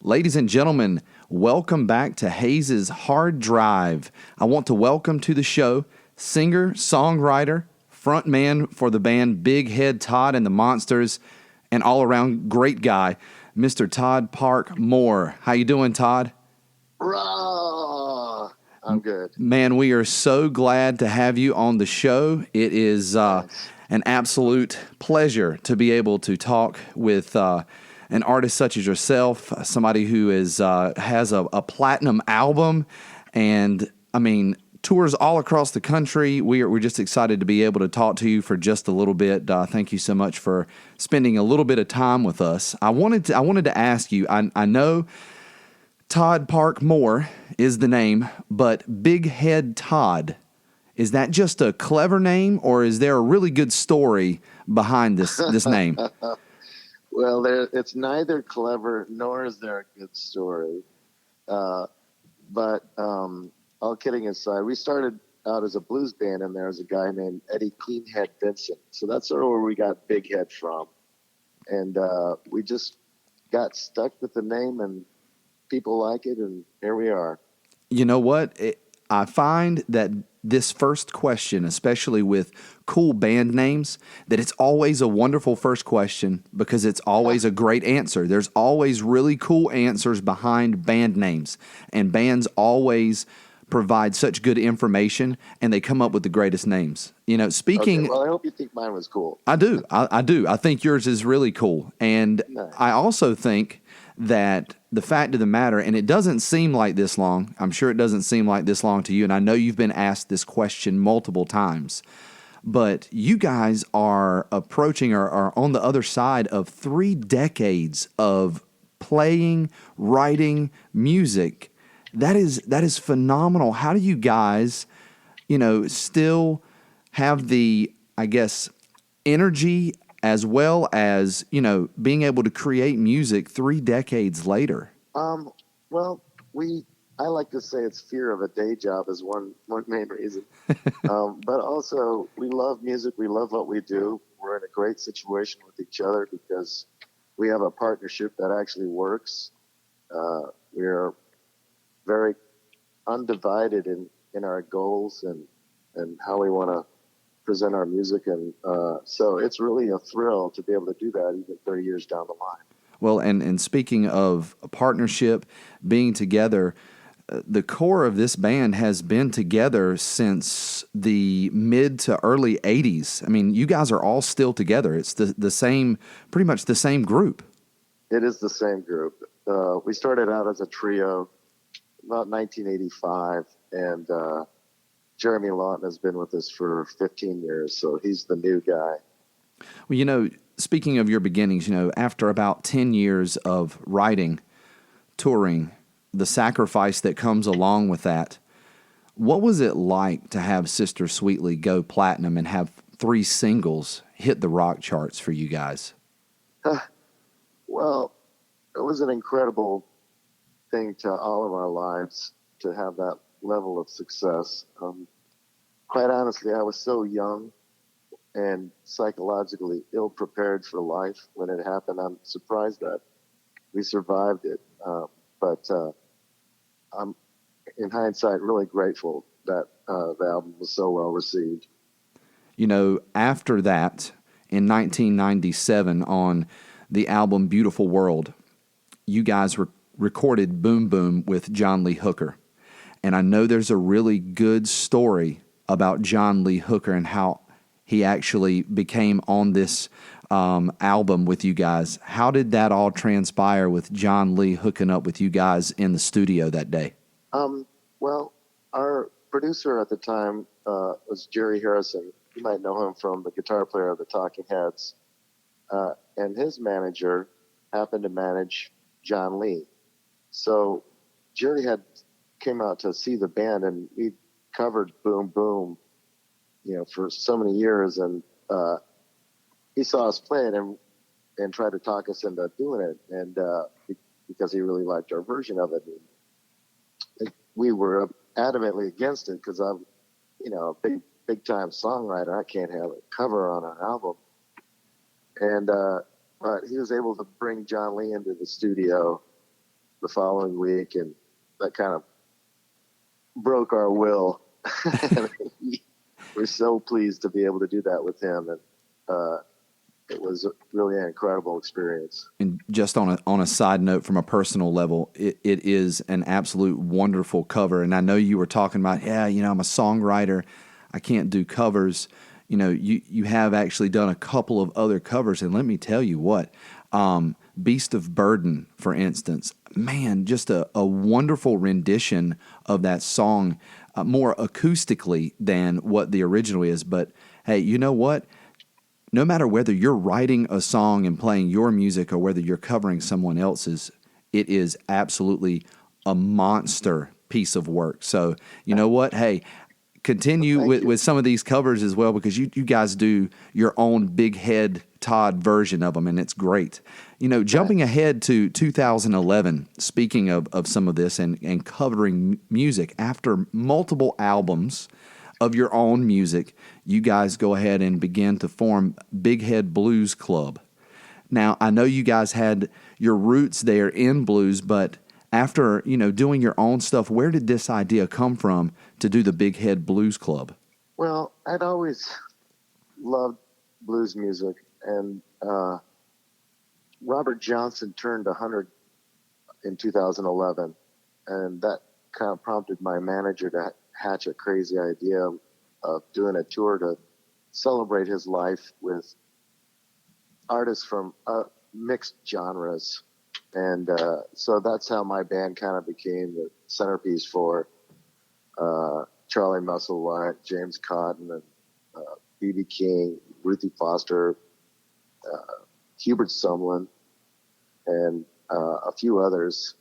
Ladies and gentlemen, welcome back to Hayes' Hard Drive. I want to welcome to the show singer, songwriter, frontman for the band Big Head Todd and the Monsters, and all-around great guy, Mr. Todd Park Mohr. How you doing, Todd? Raw. I'm good. Man, we are so glad to have you on the show. It is an absolute pleasure to be able to talk with an artist such as yourself, somebody who has a platinum album, and I mean tours all across the country. We're just excited to be able to talk to you for just a little bit. Thank you so much for spending a little bit of time with us. I wanted to ask you. I know Todd Park Mohr is the name, but Big Head Todd, is that just a clever name, or is there a really good story behind this name? Well, it's neither clever nor is there a good story. But all kidding aside, we started out as a blues band, and there was a guy named Eddie Cleanhead Vincent. So that's sort of where we got Big Head from. And we just got stuck with the name, and people like it, and here we are. You know what? I find that this first question, especially with cool band names, that it's always a wonderful first question because it's always a great answer. There's always really cool answers behind band names, and bands always provide such good information, and they come up with the greatest names. You know, speaking... Okay, well, I hope you think mine was cool. I do. I do. I think yours is really cool. And Nice. I also think that the fact of the matter, and it doesn't seem like this long, I'm sure it doesn't seem like this long to you, and I know you've been asked this question multiple times, but you guys are approaching or are on the other side of 3 decades of playing, writing music. That is phenomenal. How do you guys, still have the, I guess, energy as well as, being able to create music 3 decades later? Well, I like to say it's fear of a day job is one main reason. But also, we love music. We love what we do. We're in a great situation with each other because we have a partnership that actually works. We're very undivided in our goals and how we want to present our music. And so it's really a thrill to be able to do that even 30 years down the line. Well, and speaking of a partnership, being together, the core of this band has been together since the mid to early 80s. I mean, you guys are all still together. It's the same, pretty much the same group. It is the same group. We started out as a trio about 1985, and Jeremy Lawton has been with us for 15 years, so he's the new guy. Well, speaking of your beginnings, after about 10 years of writing, touring, the sacrifice that comes along with that, what was it like to have Sister Sweetly go platinum and have 3 singles hit the rock charts for you guys? Well, it was an incredible thing to all of our lives to have that level of success. Quite honestly, I was so young and psychologically ill-prepared for life when it happened. I'm surprised that we survived it. But I'm, in hindsight, really grateful that the album was so well received. After that, in 1997, on the album Beautiful World, you guys recorded Boom Boom with John Lee Hooker. And I know there's a really good story about John Lee Hooker and how he actually became on this album with you guys. How did that all transpire with John Lee hooking up with you guys in the studio that day? Well, our producer at the time was Jerry Harrison. You might know him from the guitar player of the Talking Heads. And his manager happened to manage John Lee. So Jerry came out to see the band, and we covered Boom Boom, for so many years, and he saw us play it and tried to talk us into doing it, and because he really liked our version of it. And we were adamantly against it because I'm, a big time songwriter. I can't have a cover on an album. And but he was able to bring John Lee into the studio the following week, and that kind of broke our will. We're so pleased to be able to do that with him, and it was really an incredible experience. And just on a side note, from a personal level, it is an absolute wonderful cover. And I know you were talking about, I'm a songwriter, I can't do covers. You have actually done a couple of other covers, and let me tell you what, Beast of Burden, for instance, man, just a wonderful rendition of that song, more acoustically than what the original is. But hey, you know what? No matter whether you're writing a song and playing your music or whether you're covering someone else's, it is absolutely a monster piece of work. So you know what? Hey, continue with some of these covers as well, because you guys do your own Big Head Todd version of them, and it's great. Jumping ahead to 2011, speaking of some of this and covering music, after multiple albums of your own music, you guys go ahead and begin to form Big Head Blues Club. Now, I know you guys had your roots there in blues, but after, doing your own stuff, where did this idea come from to do the Big Head Blues Club? Well, I'd always loved blues music, and Robert Johnson turned 100 in 2011, and that kind of prompted my manager to hatch a crazy idea of doing a tour to celebrate his life with artists from mixed genres. And so that's how my band kind of became the centerpiece for Charlie Musselwhite, James Cotton, and B.B. King, Ruthie Foster, Hubert Sumlin, and a few others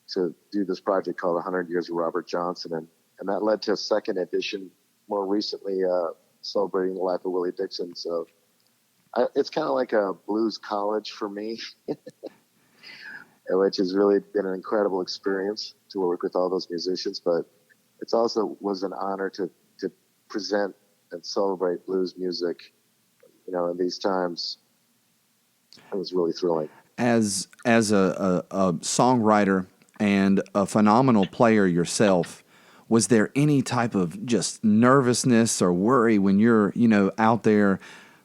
to do this project called 100 Years of Robert Johnson. And that led to a second edition more recently, celebrating the life of Willie Dixon. So it's kind of like a blues college for me, which has really been an incredible experience to work with all those musicians. But it's also was an honor to present and celebrate blues music, in these times. It was really thrilling. As a songwriter and a phenomenal player yourself, was there any type of just nervousness or worry when you're, out there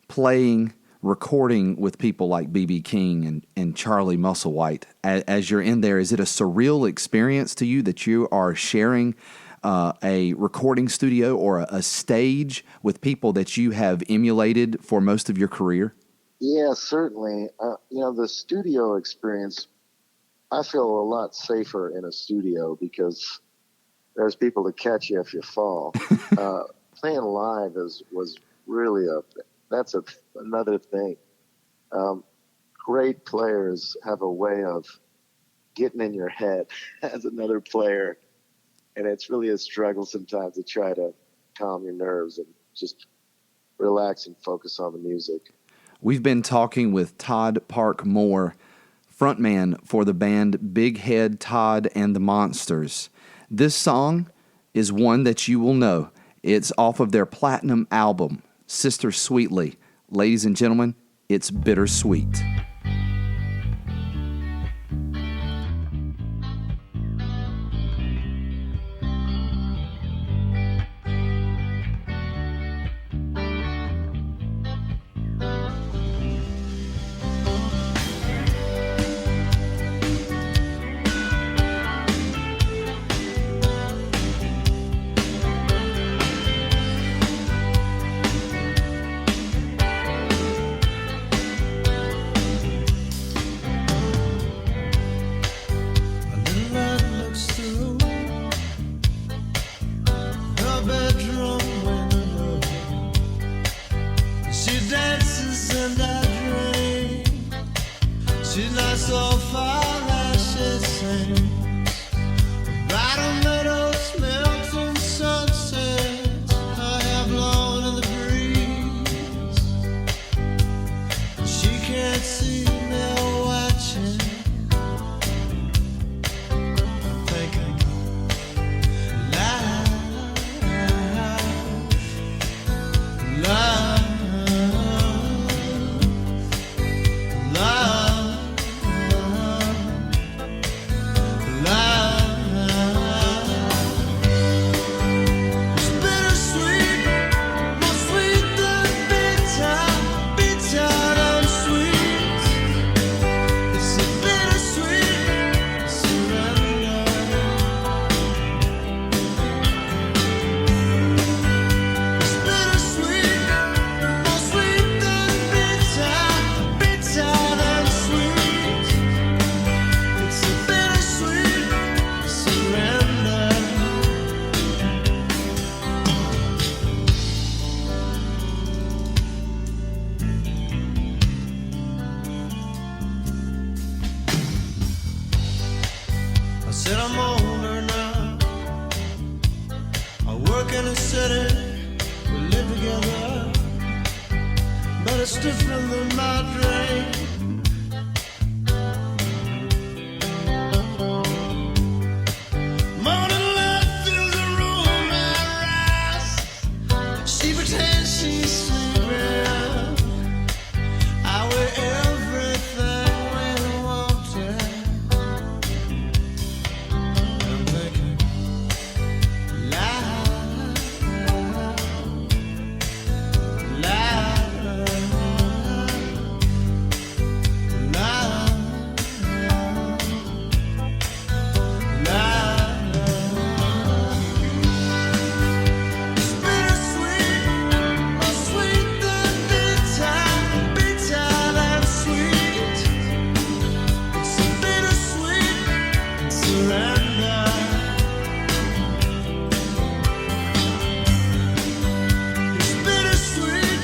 playing, recording with people like B.B. King and Charlie Musselwhite? As you're in there, is it a surreal experience to you that you are sharing a recording studio or a stage with people that you have emulated for most of your career? Yeah, certainly. The studio experience, I feel a lot safer in a studio because there's people to catch you if you fall. Playing live was really another thing. Great players have a way of getting in your head as another player, and it's really a struggle sometimes to try to calm your nerves and just relax and focus on the music. We've been talking with Todd Park Mohr, frontman for the band Big Head Todd and the Monsters. This song is one that you will know. It's off of their platinum album, Sister Sweetly. Ladies and gentlemen, it's Bittersweet. said I'm older now. I work in a city, we live together, but it's different than my dream. Morning light fills the room, I rise. She pretends she's sleeping. I wear everything when I want to. I'm thinking, lie, It's bittersweet, more sweet than bitter, bitter than sweet. It's a bittersweet surrender. It's bittersweet,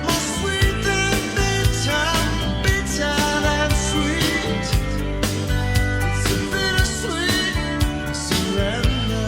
more sweet than bitter, bitter than sweet. It's a bittersweet surrender.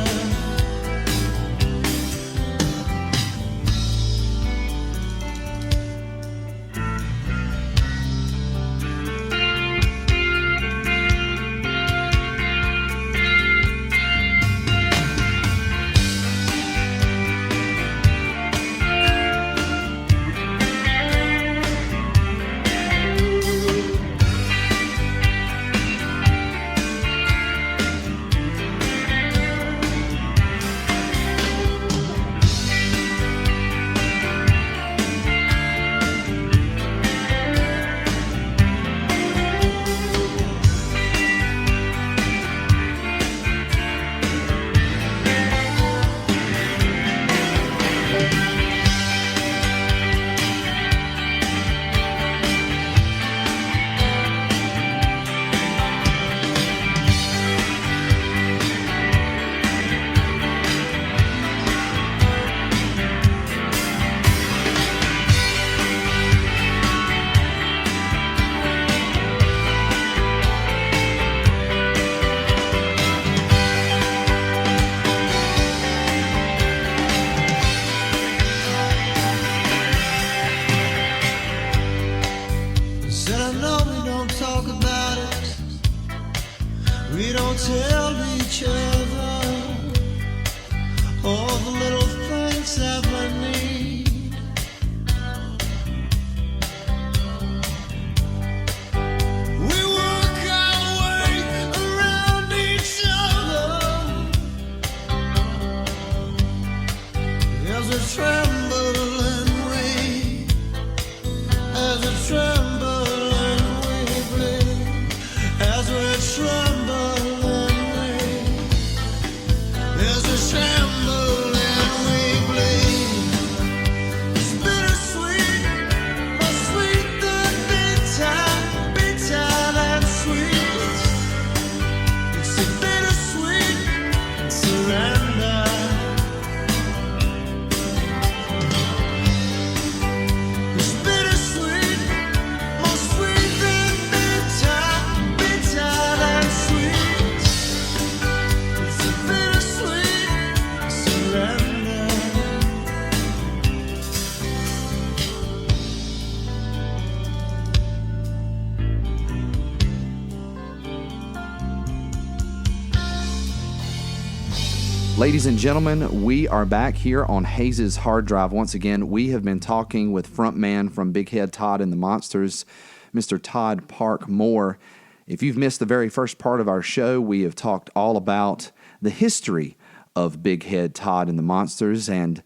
Said I know we don't talk about it, we don't tell each other all the little things that we need. We work our way around each other as we tremble and wait, as we tremble and we bleed, as we tremble and wait, as we tremble and we bleed. It's bittersweet, more sweet than bitter, bitter than sweet. It's a bittersweet surrender. It's bittersweet, more sweet than bitter, bitter than sweet. It's a bittersweet surrender. Ladies and gentlemen, we are back here on Hayes' Hard Drive. Once again, we have been talking with frontman from Big Head Todd and the Monsters, Mr. Todd Park Mohr. If you've missed the very first part of our show, we have talked all about the history of Big Head Todd and the Monsters, and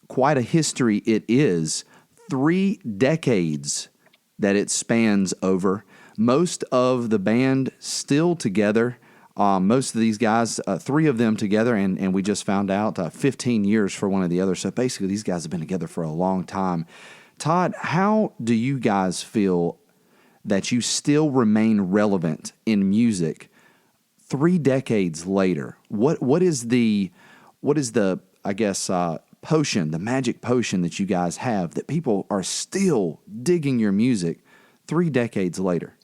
quite a history it is. 3 decades that it spans over. Most of the band still together. Most of these guys, 3 of them together, and we just found out 15 years for one of the others. So basically, these guys have been together for a long time. Todd, how do you guys feel that you still remain relevant in music 3 decades later? What is the I guess potion, the magic potion that you guys have that people are still digging your music 3 decades later?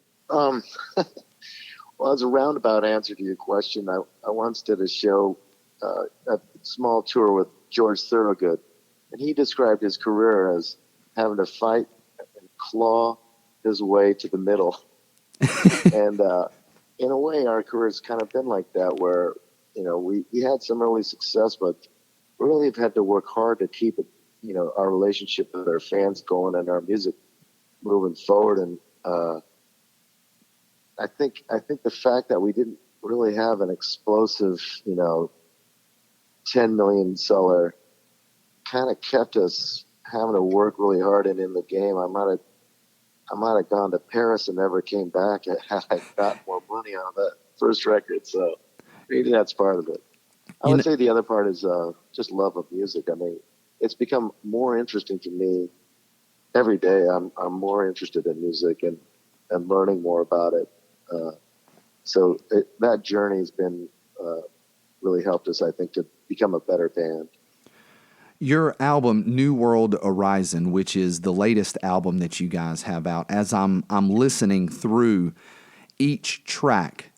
Well, as a roundabout answer to your question, I once did a show, a small tour with George Thorogood, and he described his career as having to fight and claw his way to the middle. And in a way, our career's kind of been like that, where, you know, we had some early success, but we really have had to work hard to keep it, you know, our relationship with our fans going and our music moving forward. And I think the fact that we didn't really have an explosive, you know, 10 million seller kind of kept us having to work really hard. And in the game, I might have gone to Paris and never came back had I got more money on that first record. So maybe that's part of it. I would say the other part is just love of music. I mean, it's become more interesting to me every day. I'm more interested in music and learning more about it. So that journey has been really helped us, I think, to become a better band. Your album, New World Horizon, which is the latest album that you guys have out, as I'm listening through each track,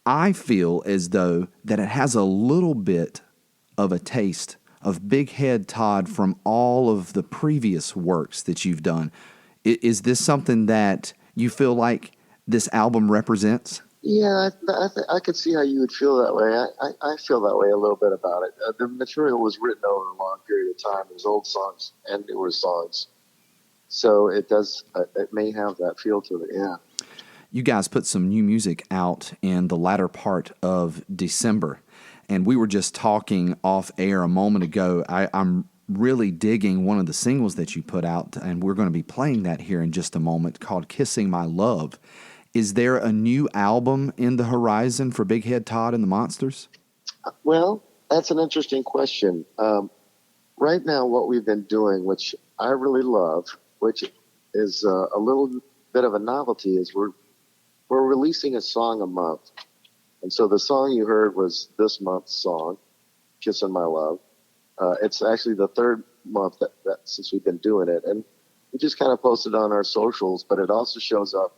I feel as though that it has a little bit of a taste of Big Head Todd from all of the previous works that you've done. Is this something that you feel like this album represents? Yeah, I could see how you would feel that way. I feel that way a little bit about it. The material was written over a long period of time. There's old songs and newer songs. So it does, it may have that feel to it, yeah. You guys put some new music out in the latter part of December, and we were just talking off air a moment ago. I'm really digging one of the singles that you put out, and we're going to be playing that here in just a moment, called Kissing My Love. Is there a new album in the horizon for Big Head Todd and the Monsters? Well, that's an interesting question. Right now, what we've been doing, which I really love, which is a little bit of a novelty, is we're releasing a song a month. And so the song you heard was this month's song, Kissing My Love. It's actually the third month that since we've been doing it. And we just kind of posted on our socials, but it also shows up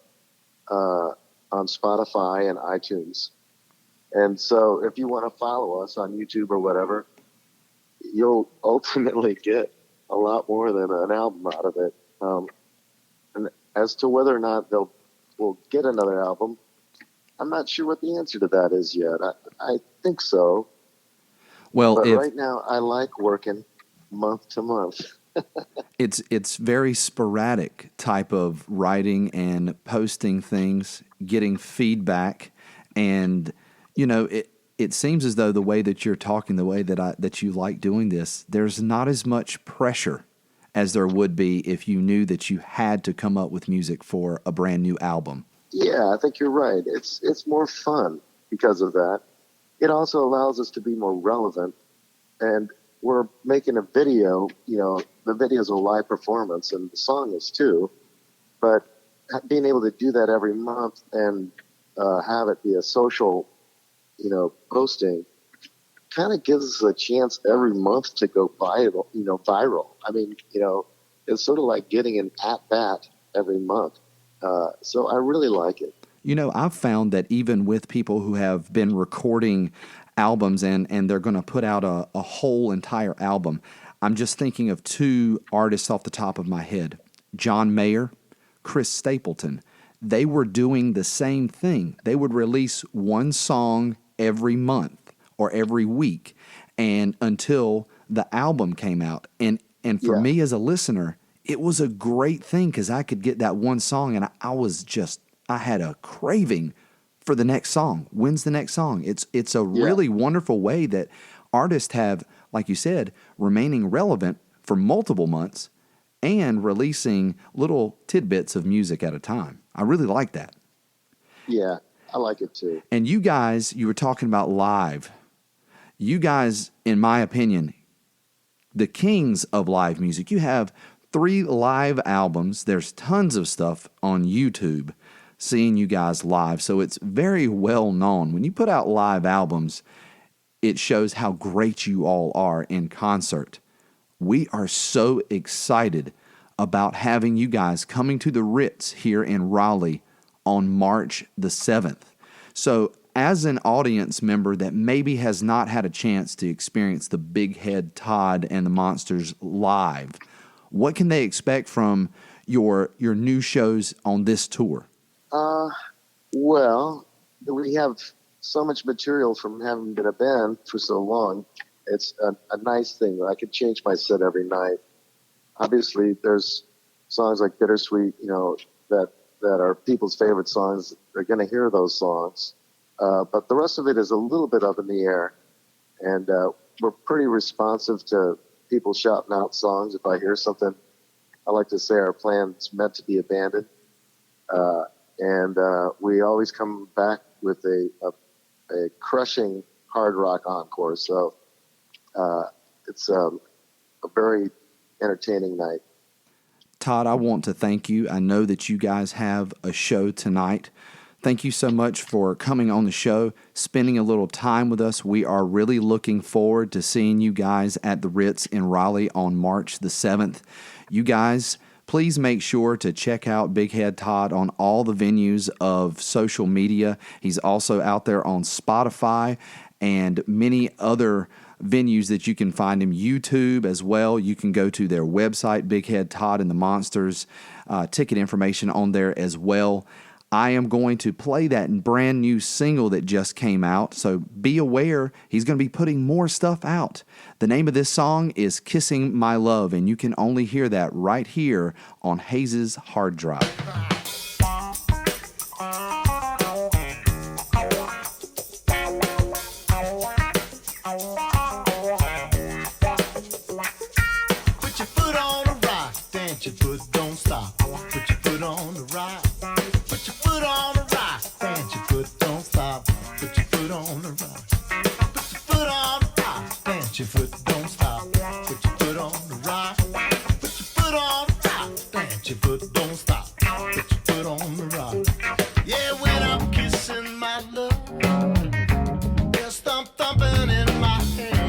on Spotify and iTunes. And so if you want to follow us on YouTube or whatever, you'll ultimately get a lot more than an album out of it. And as to whether or not we'll get another album, I'm not sure what the answer to that is yet. I think so. Well, but right now I like working month to month. It's very sporadic type of writing and posting things, getting feedback, and you know it seems as though the way that you're talking, the way that you like doing this, there's not as much pressure as there would be if you knew that you had to come up with music for a brand new album. Yeah, I think you're right. It's more fun because of that. It also allows us to be more relevant, and we're making a video, you know, the video is a live performance and the song is too, but being able to do that every month and have it be a social, you know, posting kind of gives us a chance every month to go viral. I mean, you know, it's sort of like getting an at-bat every month. So I really like it. You know, I've found that even with people who have been recording albums and they're going to put out a whole entire album, I'm just thinking of two artists off the top of my head, John Mayer, Chris Stapleton. They were doing the same thing. They would release one song every month or every week, and until the album came out. And for me as a listener, it was a great thing because I could get that one song and I had a craving for the next song. When's the next song? It's a really wonderful way that artists have, like you said, remaining relevant for multiple months and releasing little tidbits of music at a time. I really like that. Yeah, I like it too. And you guys, you were talking about live. You guys, in my opinion, the kings of live music. You have 3 live albums. There's tons of stuff on YouTube seeing you guys live. So it's very well known. When you put out live albums, it shows how great you all are in concert. We are so excited about having you guys coming to the Ritz here in Raleigh on March the 7th. So, as an audience member that maybe has not had a chance to experience the Big Head Todd and the Monsters live, what can they expect from your new shows on this tour? Well, we have so much material from having been a band for so long. It's a nice thing. I could change my set every night. Obviously, there's songs like Bittersweet, that are people's favorite songs. They're going to hear those songs. But the rest of it is a little bit up in the air. And we're pretty responsive to people shouting out songs. If I hear something, I like to say our plan's meant to be abandoned. And we always come back with a crushing hard rock encore. So it's a very entertaining night. Todd, I want to thank you. I know that you guys have a show tonight. Thank you so much for coming on the show, spending a little time with us. We are really looking forward to seeing you guys at the Ritz in Raleigh on March the 7th. You guys, please make sure to check out Big Head Todd on all the venues of social media. He's also out there on Spotify and many other venues that you can find him. YouTube as well. You can go to their website, Big Head Todd and the Monsters. Ticket information on there as well. I am going to play that brand new single that just came out, so be aware he's going to be putting more stuff out. The name of this song is Kissing My Love, and you can only hear that right here on Hayes' Hard Drive. Put your foot on the rock, dance your foot, don't stop. Put your foot on the rock. Put your foot on the rock, dance your foot, don't stop. Put your foot on the rock. Put your foot on the rock, dance your foot, don't stop. Put your foot on the rock. Put your foot on the rock, dance your foot, don't stop. Put your foot on the rock. Yeah, when I'm kissing my love, there's thump thumping in my head.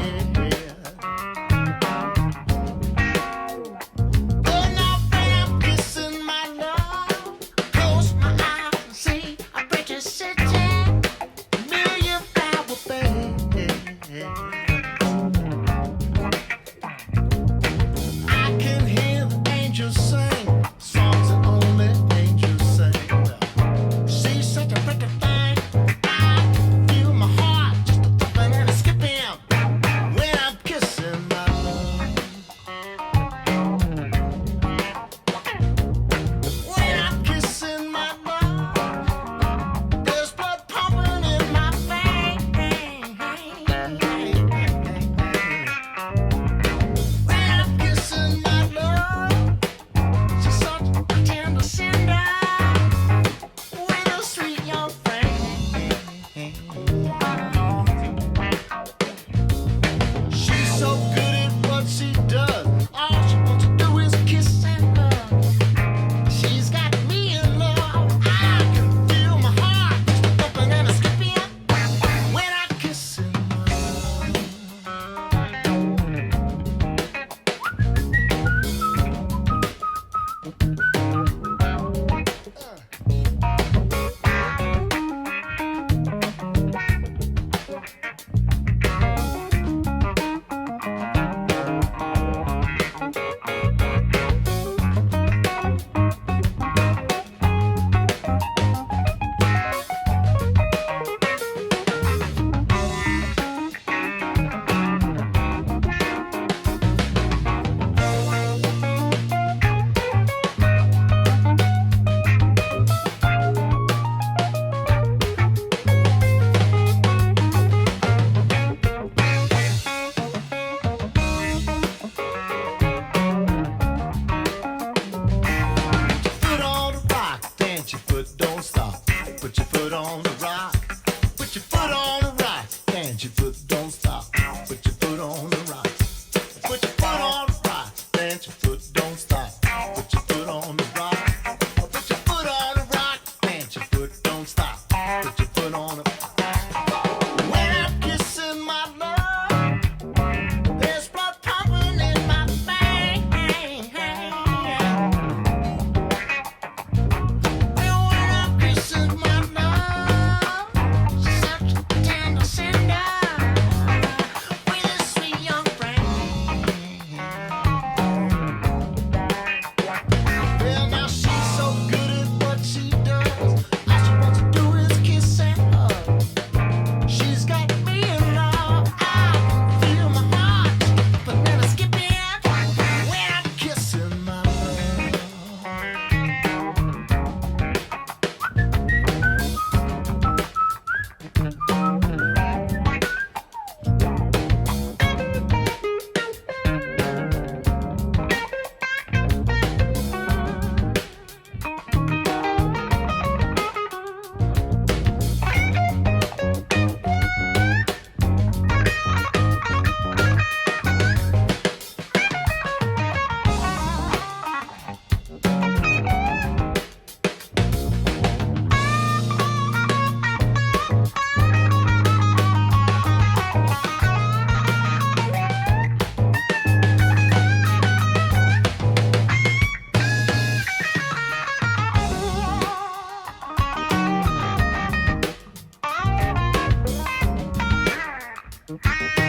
Thank